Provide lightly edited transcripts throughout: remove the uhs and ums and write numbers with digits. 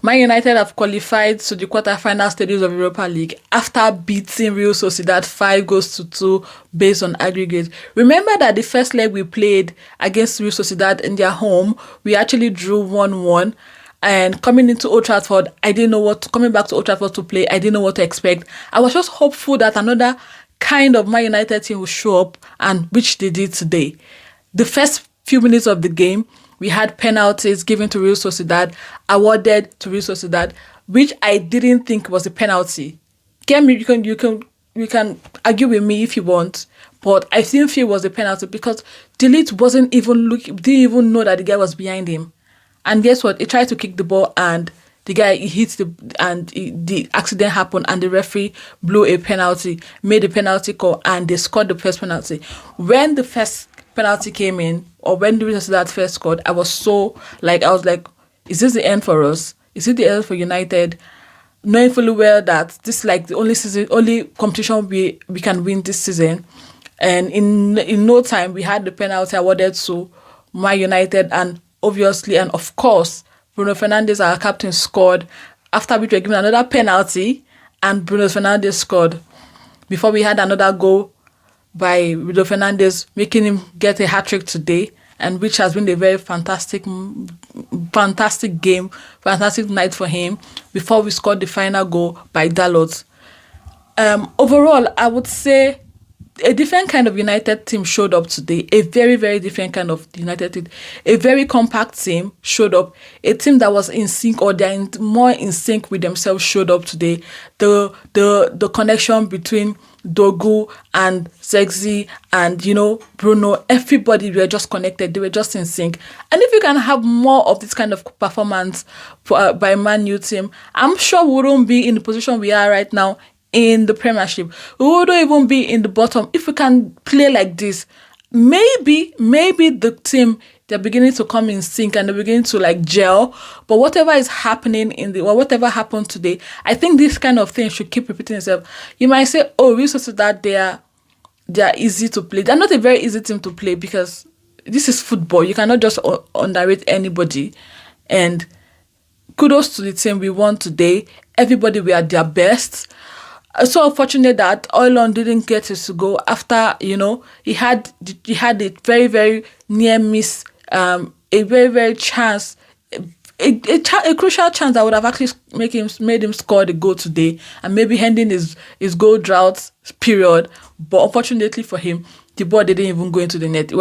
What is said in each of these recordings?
Man United have qualified to the quarter-final stages of Europa League after beating Real Sociedad 5-2 based on aggregate. Remember that the first leg we played against Real Sociedad in their home, we actually drew 1-1. And coming into Old Trafford, coming back to Old Trafford to play, I didn't know what to expect. I was just hopeful that another kind of Man United team will show up, and which they did today. The first few minutes of the game, we had penalties given to Real Sociedad, awarded to Real Sociedad, which I didn't think was a penalty. You can argue with me if you want, but I didn't feel it was a penalty because Delete didn't even know that the guy was behind him. And guess what? He tried to kick the ball and the guy the accident happened and the referee blew a penalty, made a penalty call, and they scored the first penalty. When the first penalty came in, or when the Sociedad first scored, I was like, is this the end for us? Is it the end for United? Knowing fully well that this is like the only competition we can win this season. And in no time, we had the penalty awarded to Man United, and obviously, and of course, Bruno Fernandes, our captain, scored, after which we were given another penalty, and Bruno Fernandes scored before we had another goal by Bruno Fernandes, making him get a hat-trick today, and which has been a very fantastic game, fantastic night for him, before we scored the final goal by Dalot. Overall, I would say a different kind of United team showed up today. A very, very different kind of United team. A very compact team showed up. A team that was in sync, or they're more in sync with themselves, showed up today. The connection between Dogu and Zexi and, Bruno, everybody were just connected. They were just in sync. And if you can have more of this kind of performance by Man U team, I'm sure we wouldn't be in the position we are right now in the Premiership. We wouldn't even be in the bottom if we can play like this. Maybe the team, they're beginning to come in sync and they're beginning to gel. But whatever is happening whatever happened today, I think this kind of thing should keep repeating itself. You might say, Real Sociedad, they are easy to play. They're not a very easy team to play because this is football. You cannot just underrate anybody. And kudos to the team we won today. Everybody were at their best. So unfortunate that Oilon didn't get his to go after, he had a very, very near miss, a very, very chance, a crucial chance that would have actually made him score the goal today and maybe ending his goal drought period. But unfortunately for him, the ball didn't even go into the net.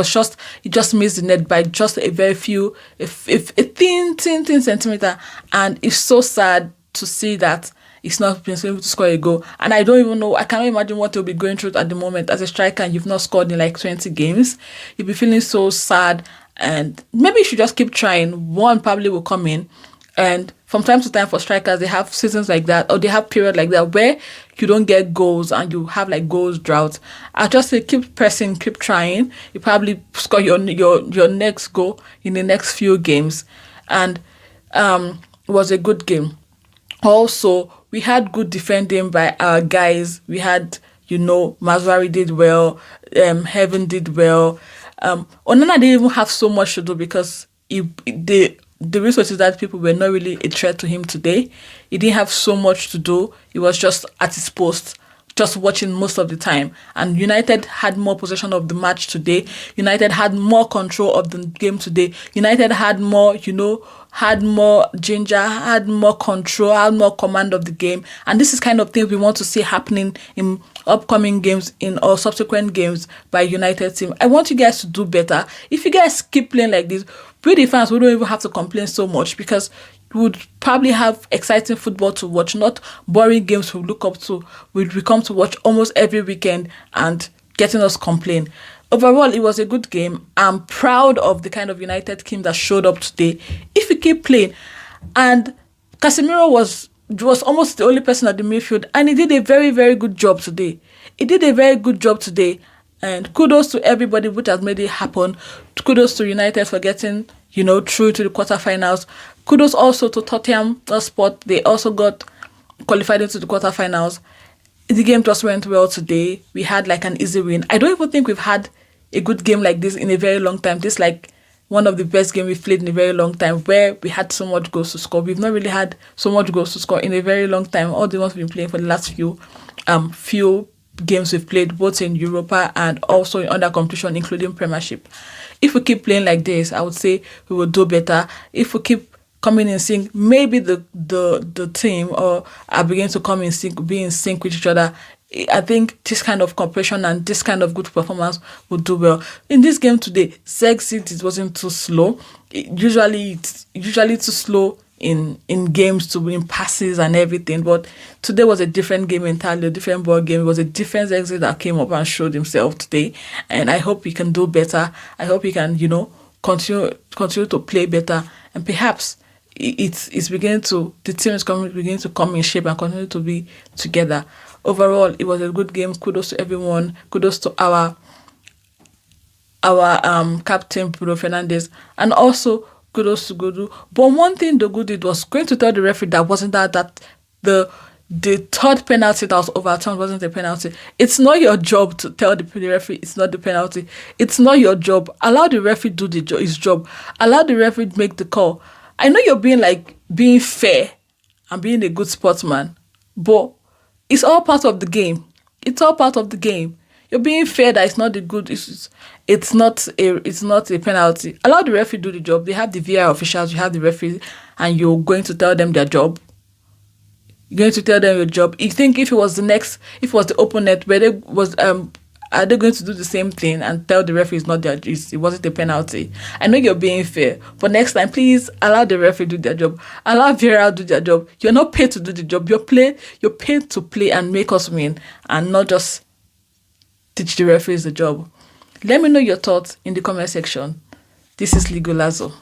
He just missed the net by just a very few, a thin centimeter. And it's so sad to see that he's not been able to score a goal. And I don't even know, I cannot imagine what he'll be going through at the moment as a striker and you've not scored in 20 games. You'll be feeling so sad, and maybe you should just keep trying. One probably will come in, and from time to time for strikers, they have seasons like that, or they have period like that where you don't get goals and you have goals drought. I'll just say keep pressing, keep trying. You probably score your next goal in the next few games. And it was a good game. Also, we had good defending by our guys. We had, Mazwari did well, Heaven did well. Onana didn't even have so much to do because the resources that people were not really a threat to him today. He didn't have so much to do. He was just at his post, just watching most of the time. And United had more possession of the match today. United had more control of the game today. United had more, had more ginger, had more control, had more command of the game. And this is kind of things we want to see happening in upcoming games or subsequent games by United team. I want you guys to do better. If you guys keep playing like this, we the fans, we don't even have to complain so much because we would probably have exciting football to watch, not boring games we look up to. We come to watch almost every weekend and getting us complain. Overall, it was a good game. I'm proud of the kind of United team that showed up today. If we keep playing, and Casemiro was almost the only person at the midfield, and he did a very, very good job today. And kudos to everybody which has made it happen. Kudos to United for getting, through to the quarterfinals. Kudos also to Tottenham Hotspur. They also got qualified into the quarterfinals. The game just went well today. We had an easy win. I don't even think we've had a good game like this in a very long time. This one of the best games we've played in a very long time, where we had so much goals to score. We've not really had so much goals to score in a very long time. All the ones we've been playing for the last few games we've played, both in Europa and also in other competition, including Premiership. If we keep playing like this, I would say we will do better. If we keep coming in sync, maybe the team or are beginning to come in sync, be in sync with each other. I think this kind of cooperation and this kind of good performance will do well. In this game today, Zexit, it wasn't too slow. It's usually too slow in games to win passes and everything, but today was a different game entirely, a different ball game. It was a different Zexit that came up and showed himself today, and I hope he can do better. I hope he can, continue to play better, and perhaps it's beginning to the team is beginning to come in shape and continue to be together. Overall, it was a good game. Kudos to everyone. Kudos to our captain Bruno Fernandes, and also kudos to Godu. But one thing the good did was going to tell the referee that wasn't that the third penalty that was overturned wasn't a penalty. It's not your job to tell the referee it's not the penalty. It's not your job. Allow the referee do his job. Allow the referee make the call. I know you're being fair and being a good sportsman, but it's all part of the game. It's all part of the game. You're being fair that it's not the good. It's not a penalty. Allow the referee do the job. They have the VAR officials. You have the referee, and you're going to tell them their job. You're going to tell them your job. You think if it was the opponent, are they going to do the same thing and tell the referee it wasn't a penalty? I know you're being fair, but next time, please allow the referee do their job. Allow VAR do their job. You're not paid to do the job. You're paid to play and make us win, and not just teach the referees the job. Let me know your thoughts in the comment section. This is Ligolazo.